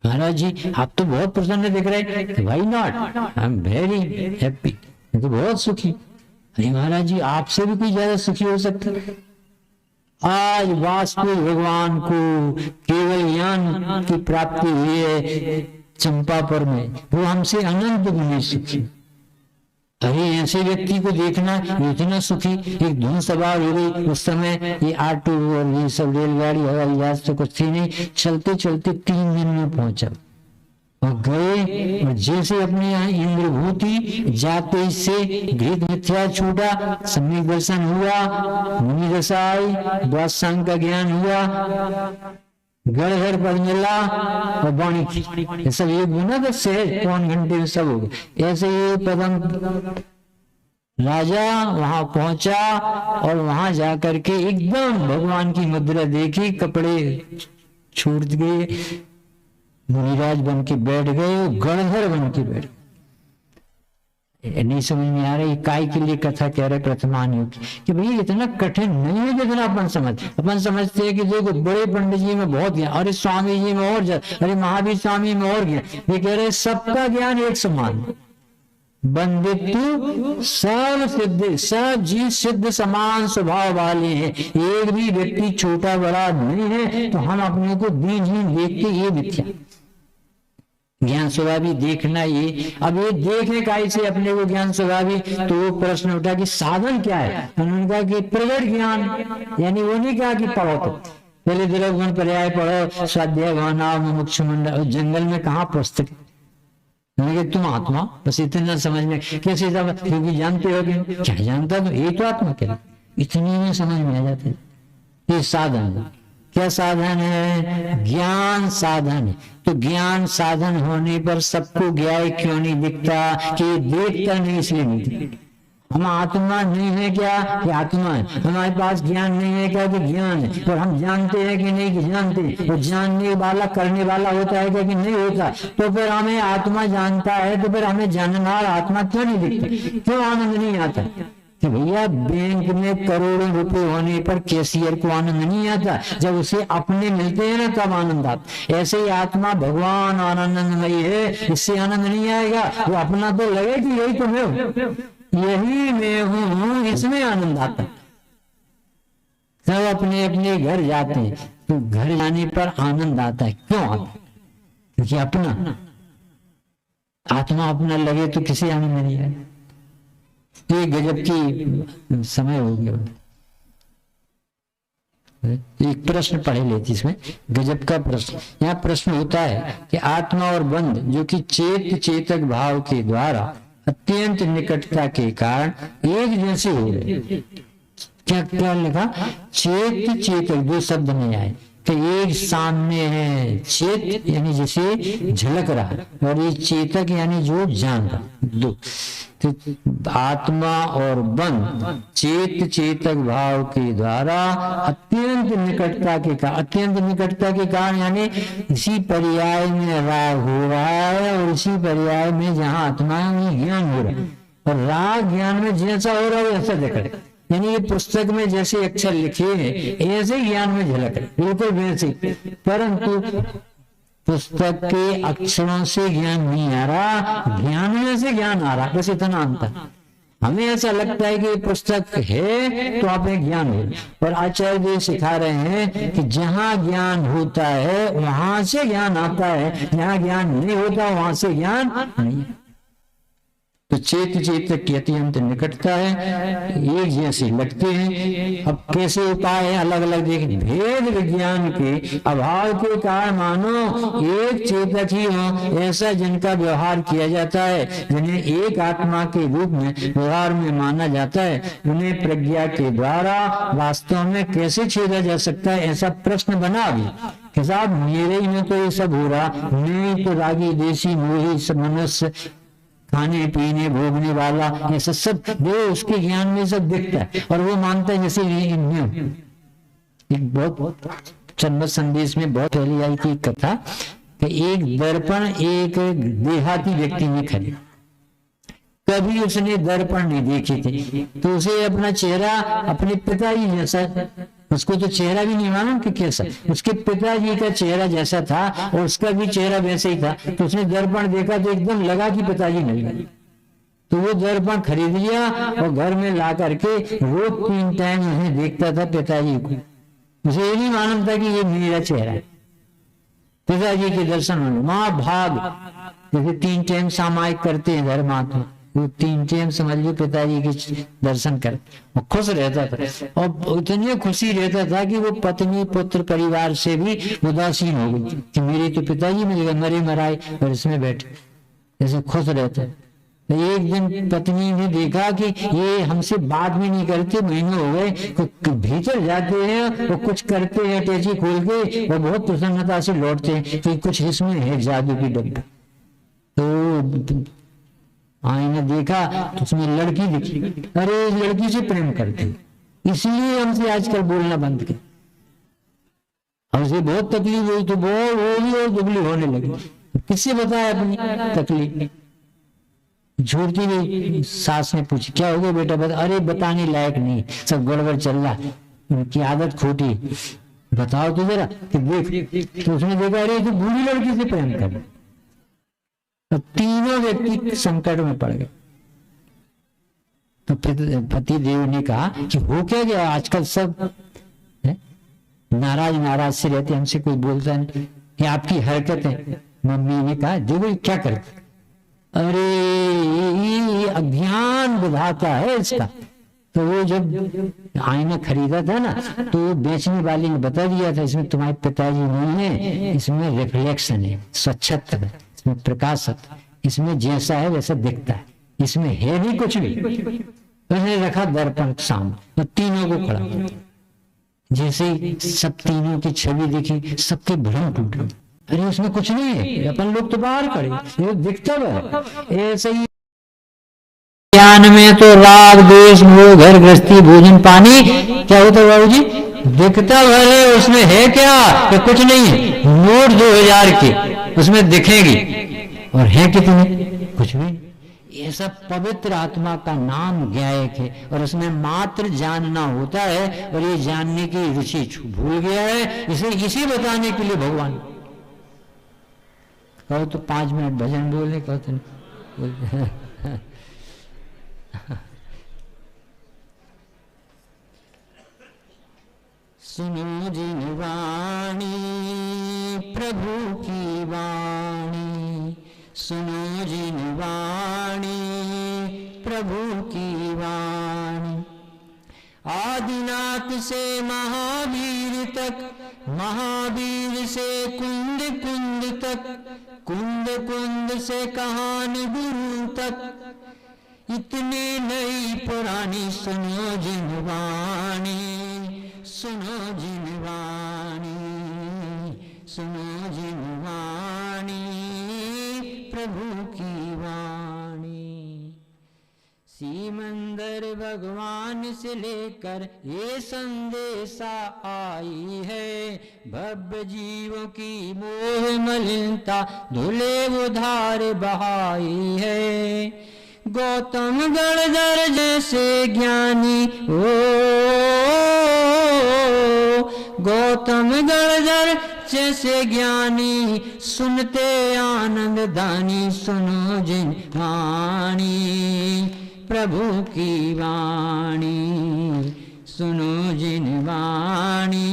महाराज जी आप तो बहुत प्रसन्न दिख रहे, why not, I am very happy, मैं तो बहुत सुखी। अरे महाराज जी आपसे भी कोई ज्यादा सुखी हो सकता है। आज वास्तविक भगवान को केवल ज्ञान की प्राप्ति हुई है चंपापुर में, वो हमसे अनंत गुनी सुखी। अरे ऐसे व्यक्ति को देखना इतना सुखी। एक धुन सवार हो गई, उस समय ये ऑटो और ये सब रेलगाड़ी हवाई जहाज तो कुछ थी नहीं, चलते चलते 3 दिन में पहुंचा और गए। और जैसे अपने यहाँ इंद्रभूति जाते से घृत मिथ्या छूटा, सम्यक दर्शन हुआ, मुनि दशा आई, द्वादशांग का ज्ञान हुआ, गणधर पद मिला और वाणी थी। ये सब एक गुना तो सहज 3 घंटे में सब हो गया। ऐसे ही पदम राजा वहां पहुंचा और वहां जाकर के एकदम भगवान की मुद्रा देखी, कपड़े छूट गए, मुनिराज बन के बैठ गए, गणधर बन के बैठ गए। नहीं समझ में आ रही काय के लिए कथा कह रहे प्रथमान युग कि भाई इतना कठिन नहीं है जितना अपन समझते हैं कि देखो बड़े पंडित जी में बहुत ज्ञान, अरे स्वामी जी में और अरे महावीर स्वामी में और ज्ञान। ये कह रहे सबका ज्ञान एक समान, बंदित्व सब सिद्ध, सब जीव सिद्ध समान स्वभाव वाले हैं, एक भी व्यक्ति छोटा बड़ा नहीं है। तो हम अपने को दीनहीन देखते, ये मिथ्या ज्ञान स्वभावी देखना। ये अब ये देखे कैसे अपने को ज्ञान स्वभावी, तो वो प्रश्न उठा कि साधन क्या है। उन्होंने कहा कि प्रगट ज्ञान, यानी वो नहीं कहा कि पढ़ो, तो पहले द्रव्य पर्याय पढ़ो, स्वाध्याय भावना मुमुक्षु मंडल, जंगल में कहाँ पुस्तक, तुम आत्मा, बस इतना समझ में कैसे, क्योंकि जानते हो कि क्या जानता, तो ये तो आत्मा क्या, इतनी में समझ में आ जाते। ये साधन, क्या साधन है? ज्ञान साधन है। तो ज्ञान साधन होने पर सबको ज्ञान क्यों नहीं दिखता? कि देखता नहीं इसलिए नहीं दिखता। हम आत्मा नहीं है क्या? कि आत्मा है। हमारे पास ज्ञान नहीं है क्या? कि ज्ञान है। और हम जानते हैं कि नहीं? कि जानते हैं। और जानने वाला करने वाला होता है क्या? कि नहीं होता। तो फिर हमें आत्मा जानता है, तो फिर हमें जाननार आत्मा क्यों नहीं दिखता? क्यों आनंद नहीं आता? कि भैया बैंक में करोड़ों रुपए होने पर कैशियर को आनंद नहीं आता, जब उसे अपने मिलते हैं ना तब आनंद आता। ऐसे ही आत्मा भगवान आनंदमयी है, इससे आनंद नहीं आएगा। वो अपना तो लगे कि यही तो मैं हूँ, यही मैं हूँ, इसमें आनंद आता। सब अपने अपने घर जाते हैं, तो घर जाने पर आनंद आता है। क्यों आता? क्योंकि अपना, आत्मा अपना लगे तो किसी आनंद नहीं आए। ये गजब की समय हो गया। एक प्रश्न पढ़े लेती इसमें, गजब का प्रश्न। यहाँ प्रश्न होता है कि आत्मा और बंध जो कि चेतक भाव के द्वारा अत्यंत निकटता के कारण एक जैसे हो रहे। क्या क्या लिखा? चेतक, दो शब्द नहीं आए, तो एक सामने है चेत यानी जैसे झलक रहा, और ये चेतक यानी जो जान रहा। दो, तो आत्मा और बंध चेतक भाव के द्वारा अत्यंत निकटता के कारण, अत्यंत निकटता के कारण यानी इसी पर्याय में राग हो रहा है, और इसी पर्याय में जहाँ आत्मा में ज्ञान हो रहा है, और राग ज्ञान में जैसा हो रहा है वैसा दिख रहा है। यानी ये पुस्तक में जैसे अक्षर लिखे हैं ऐसे ज्ञान में झलक रहे, बिल्कुल वैसे। परंतु पुस्तक के अक्षरों से ज्ञान नहीं आ रहा, ज्ञान में से ज्ञान आ रहा, बस इतना अंतर। हमें ऐसा लगता है कि पुस्तक है तो आप एक ज्ञान है, और आचार्य जी सिखा रहे हैं कि जहाँ ज्ञान होता है वहां से ज्ञान आता है, जहाँ ज्ञान नहीं होता वहां से ज्ञान नहीं। तो चेतक की अत्यंत निकटता है, एक जैसे लगते हैं। अब कैसे उपाय है अलग अलग देखें। भेद विज्ञान के अभाव के कारण मानो एक चेतक ही हो, ऐसा जिनका व्यवहार किया जाता है, जिन्हें एक आत्मा के रूप में व्यवहार में माना जाता है, उन्हें प्रज्ञा के द्वारा वास्तव में कैसे छेदा जा सकता है? ऐसा प्रश्न बना अभी कि साहब मेरे ही में तो ये सब हो रहा, मैं तो रागी देशी मोही मनुष्य, खाने पीने भोगने वाला, ये सब जो उसके ज्ञान में सब दिखता है, और वो मानता है जैसे एक बहुत जन्म संदेश में बहुत पहले आई थी कथा कि एक दर्पण एक देहाती व्यक्ति ने खरीदा। कभी उसने दर्पण नहीं देखे थे, तो उसे अपना चेहरा अपने पिताजी जैसा, उसको तो चेहरा भी नहीं मालूम कि कैसा, उसके पिताजी का चेहरा जैसा था और उसका भी चेहरा वैसे ही था। तो उसने दर्पण देखा तो एकदम लगा कि पिताजी नहीं है, तो वो दर्पण खरीद लिया और घर में ला करके रोज 3 टाइम उन्हें देखता था पिताजी को। उसे ये नहीं मालूम था कि ये मेरा चेहरा है। पिताजी के दर्शन होने माँ भाग, जैसे 3 टाइम सामायिक करते हैं धर्मात्मा, वो 3 टाइम समझ लो पिताजी के दर्शन कर, वो खुश रहता था। और इतनी खुशी रहता था कि वो पत्नी पुत्र परिवार से भी उदासीन हो गई कि मेरे तो पिताजी मिल गए मरे मराए और इसमें बैठे, ऐसे खुश रहता है। तो एक दिन पत्नी ने देखा कि ये हमसे बात भी नहीं करते, महीने हो गए, भीतर जाते हैं और कुछ करते हैं अटैची खोल के और बहुत प्रसन्नता से लौटते हैं कि कुछ इसमें है जादू की डब्बी। तो आईना देखा तो उसमें लड़की दिखी, अरे इस लड़की से प्रेम करते, इसलिए हमसे आजकल बोलना बंद कर। हमसे बहुत तकलीफ हुई तो बहुत होगी और दुबली होने लगी। किससे बताया अपनी तकलीफ? झूठती हुई सास ने पूछी, क्या हो गया बेटा? बता। अरे बताने लायक नहीं, सब गड़बड़ चल रहा, उनकी आदत खोटी। बताओ तो जरा कि देख। तो उसने देखा, अरे तो बूढ़ी लड़की से प्रेम कर। तो तीनों व्यक्ति संकट में पड़ गए। तो फिर पति देव ने कहा कि हो क्या गया, आजकल सब नाराज नाराज से रहते, हमसे कोई बोलता नहीं, ये आपकी हरकत है। मम्मी ने कहा, देखो क्या करते, अरे ये अज्ञान विधाता है इसका। तो वो जब आईना खरीदा था ना, तो वो बेचने वाले ने बता दिया था, इसमें तुम्हारे पिताजी नहीं है, इसमें रिफ्लेक्शन है, स्वच्छता है, इसमें प्रकाशत, इसमें जैसा है वैसा दिखता है, इसमें है भी कुछ भी। उसने रखा दर्पण सामने, तो तीनों को खड़ा, जैसे ही सब तीनों की छवि दिखी, सबके भ्रम टूटे। अरे उसमें कुछ नहीं है, अपन लोग तो बाहर खड़े, ये दिखता है ऐसे ही। ज्ञान में तो राग द्वेष मोह घर गृहस्थी भोजन पानी क्या होता है बाबूजी? दिखता भले, उसमें है क्या? कि कुछ नहीं है। नोट 2000 के उसमें दिखेगी, और है कितने? कुछ भी। ये सब पवित्र आत्मा का नाम गायक है, और उसमें मात्र जानना होता है, और ये जानने की रुचि भूल गया है। इसे बताने के लिए भगवान कहो तो 5 मिनट भजन बोले, कहो तो नहीं। सुनो जिन वाणी प्रभु की वाणी, सुनो जिन वाणी प्रभु की वाणी। आदिनाथ से महावीर तक, महावीर से कुंद कुंद तक, कुंद कुंद से कहान गुरु तक, इतने नई पुरानी सुनो जिन वाणी, सुनो जिन वाणी, सुनो जिन वाणी प्रभु की वाणी। सीमंदर भगवान से लेकर ये संदेशा आई है, भव्य जीवों की मोह मलिनता धुले उधार बहाई है। गौतम गणधर जैसे ज्ञानी, ओ गौतम गणधर जैसे ज्ञानी, सुनते आनंद दानी, सुनो जिन वाणी प्रभु की वाणी, सुनो जिन वाणी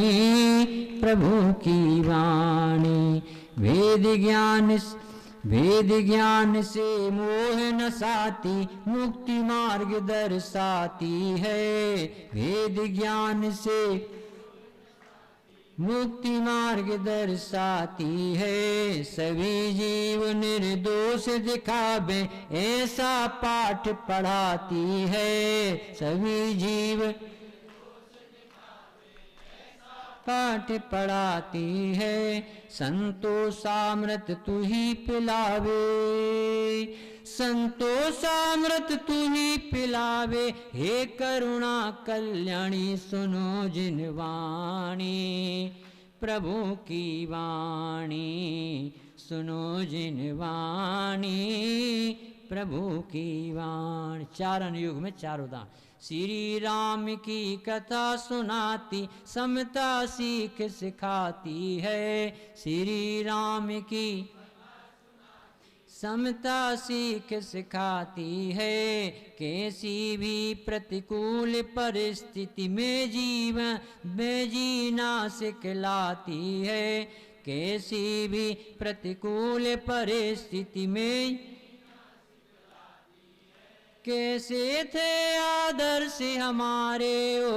प्रभु की वाणी। वेद ज्ञान से मोह नसाती, मुक्ति मार्ग दर्शाती है। वेद ज्ञान से मुक्ति मार्ग दर्शाती है। सभी जीव निर्दोष दिखावे ऐसा पाठ पढ़ाती है। सभी जीव पाठ पढ़ाती है। संतोषामृत तू ही पिलावे, संतोषामृत तू ही पिलावे। हे करुणा कल्याणी, सुनो जिन वाणी प्रभु की वाणी, सुनो जिन वाणी प्रभु की वाणी। चारण युग में चारों दान। श्री राम की कथा सुनाती, समता सीख सिखाती है। श्री राम की समता सीख सिखाती है। कैसी भी प्रतिकूल परिस्थिति में जीना सिखलाती है। कैसी भी प्रतिकूल परिस्थिति में कैसे थे आदर्श हमारे, ओ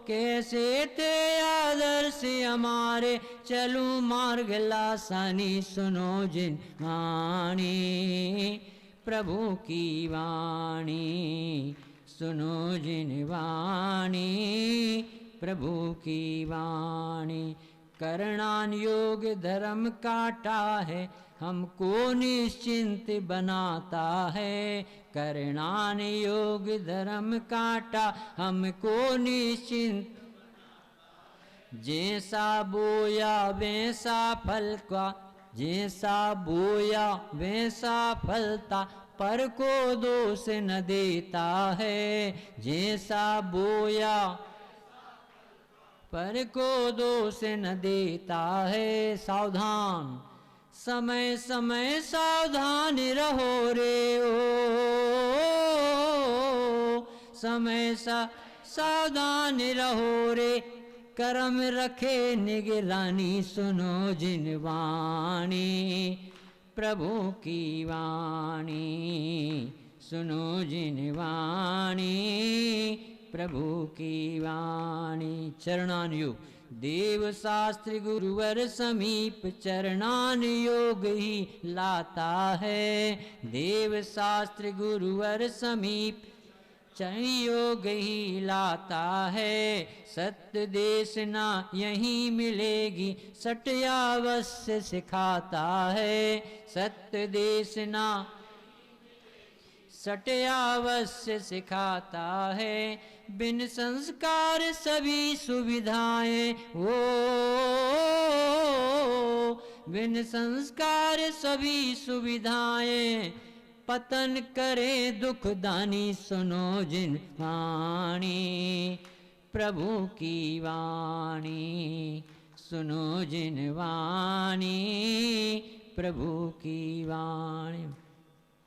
कैसे थे आदर्श हमारे। चलू मार्ग लासानी, सुनो जिन वाणी प्रभु की वाणी, सुनो जिन वाणी प्रभु की वाणी। करणान योग धर्म काटा है, हमको निश्चिंत बनाता है। करणान योग धर्म काटा, हमको निश्चिंत। जैसा बोया वैसा फल का, जैसा बोया वैसा फलता, पर को दोष न देता है। जैसा बोया पर को दोष न देता है। सावधान, समय समय सावधान रहो रे ओ, समय सावधान रहो रे। कर्म रखे निगरानी, सुनो जिन वाणी प्रभु की वाणी, सुनो जिन वाणी प्रभु की वाणी। चरणान योग, देव शास्त्र गुरुवर समीप, चरणान योग ही लाता है। देव शास्त्र गुरुवर समीप, चरण योग ही लाता है। सत्य देशना यहीं मिलेगी, सत्यावश्य सिखाता है। सत्य देशना सत्यावश्य सिखाता है। बिन संस्कार सभी सुविधाएं ओ, बिन संस्कार सभी सुविधाएं, पतन करे दुख दानी, सुनो जिन वाणी प्रभु की वाणी, सुनो जिन वाणी प्रभु की वाणी।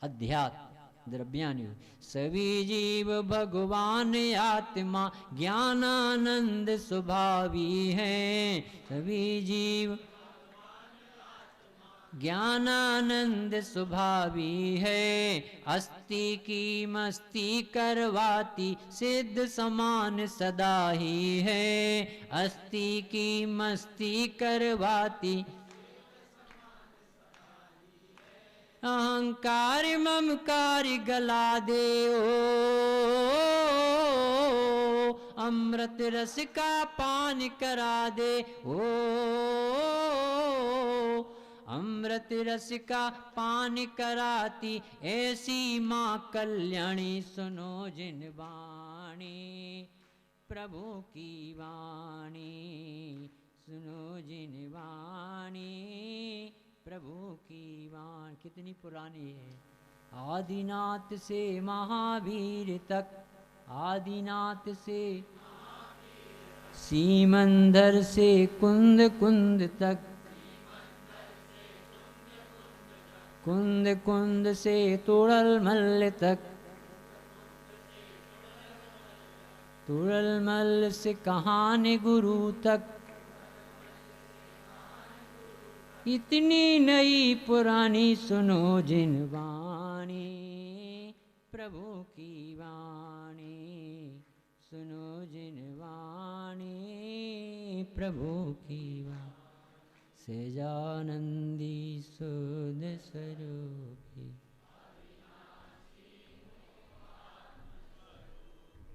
अध्यात्म द्रव्यानि, सभी जीव भगवान आत्मा, ज्ञानानंद स्वभावी है। सभी जीव ज्ञानानंद स्वभावी है। अस्थि की मस्ती करवाती, सिद्ध समान सदा ही है। अस्थि की मस्ती करवाती, अहंकार ममकार गला दे ओ, अमृत रस का पान करा दे ओ, अमृत रस का पान कराती, ऐसी माँ कल्याणी, सुनो जिन वाणी प्रभु की वाणी, सुनो जिन वाणी प्रभु की वाणी। कितनी पुरानी है। आदिनाथ से महावीर तक, आदिनाथ से सीमंदर से कुंद कुंद तक, कुंद कुंद से तुड़ल मल तक, तुड़ल मल से कहानी गुरु तक। इतनी नई पुरानी, सुनो जिन वाणी प्रभु की वाणी, सुनो जिन वाणी प्रभु की वाणी। सहजानंदी सुध स्वरूपी।